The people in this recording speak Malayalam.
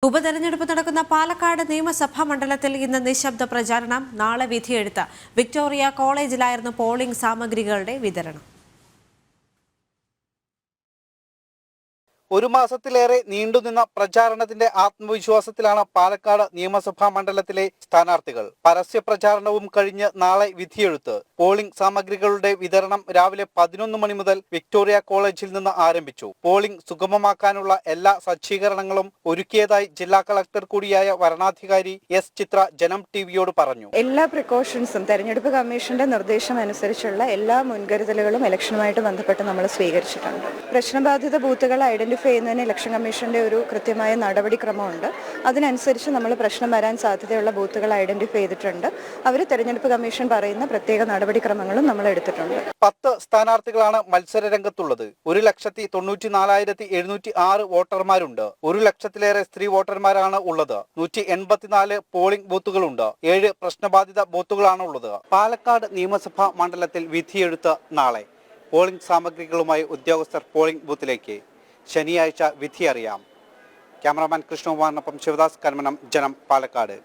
ഉപതെരഞ്ഞെടുപ്പ് നടക്കുന്ന പാലക്കാട് നിയമസഭാ മണ്ഡലത്തിൽ ഇന്ന് നിശബ്ദ പ്രചാരണം. നാളെ വിധിയെഴുത്ത്. വിക്ടോറിയ കോളേജിലായിരുന്നു പോളിംഗ് സാമഗ്രികളുടെ വിതരണം. ഒരു മാസത്തിലേറെ നീണ്ടുനിന്ന പ്രചാരണത്തിന്റെ ആത്മവിശ്വാസത്തിലാണ് പാലക്കാട് നിയമസഭാ മണ്ഡലത്തിലെ സ്ഥാനാർത്ഥികൾ. പരസ്യ പ്രചാരണവും കഴിഞ്ഞ് നാളെ വിധിയെഴുത്ത്. പോളിംഗ് സാമഗ്രികളുടെ വിതരണം രാവിലെ 11 മണി മുതൽ വിക്ടോറിയ കോളേജിൽ നിന്ന് ആരംഭിച്ചു. പോളിംഗ് സുഗമമാക്കാനുള്ള എല്ലാ സജ്ജീകരണങ്ങളും ഒരുക്കിയതായി ജില്ലാ കളക്ടർ കൂടിയായ വരണാധികാരി എസ് ചിത്ര ജനം ടിവിയോട് പറഞ്ഞു. എല്ലാ പ്രിക്കോഷൻസും തെരഞ്ഞെടുപ്പ് കമ്മീഷന്റെ നിർദ്ദേശം അനുസരിച്ചുള്ള എല്ലാ മുൻകരുതലുകളും ഇലക്ഷനുമായിട്ട് ബന്ധപ്പെട്ട് നമ്മൾ സ്വീകരിച്ചിട്ടുണ്ട്. പ്രശ്നബാധിത ബൂത്തുകൾ ഐഡന്റിഫൈ ചെയ്യുന്നതിന് ഇലക്ഷൻ കമ്മീഷന്റെ ഒരു കൃത്യമായ നടപടിക്രമമുണ്ട്. അതിനനുസരിച്ച് നമ്മൾ പ്രശ്നം വരാൻ സാധ്യതയുള്ള ബൂത്തുകൾ ഐഡന്റിഫൈ ചെയ്തിട്ടുണ്ട്. അവർ തെരഞ്ഞെടുപ്പ് കമ്മീഷൻ പറയുന്ന പ്രത്യേക നടപടിക്രമങ്ങളും നമ്മൾ എടുത്തിട്ടുണ്ട്. 10 സ്ഥാനാർത്ഥികളാണ് മത്സര രംഗത്തുള്ളത്. 1,04,706 വോട്ടർമാരുണ്ട്. 1 ലക്ഷത്തിലേറെ സ്ത്രീ വോട്ടർമാരാണ് ഉള്ളത്. 184 പോളിംഗ് ബൂത്തുകളുണ്ട്. 7 പ്രശ്നബാധിത ബൂത്തുകളാണ് ഉള്ളത്. പാലക്കാട് നിയമസഭാ മണ്ഡലത്തിൽ വിധിയെഴുത്ത് നാളെ. പോളിംഗ് സാമഗ്രികളുമായി ഉദ്യോഗസ്ഥർ പോളിംഗ് ബൂത്തിലേക്ക്. ശനിയാഴ്ച വിധി അറിയാം. ക്യാമറാമാൻ കൃഷ്ണകുമാറിനൊപ്പം ശിവദാസ് കന്മനം, ജനം, പാലക്കാട്.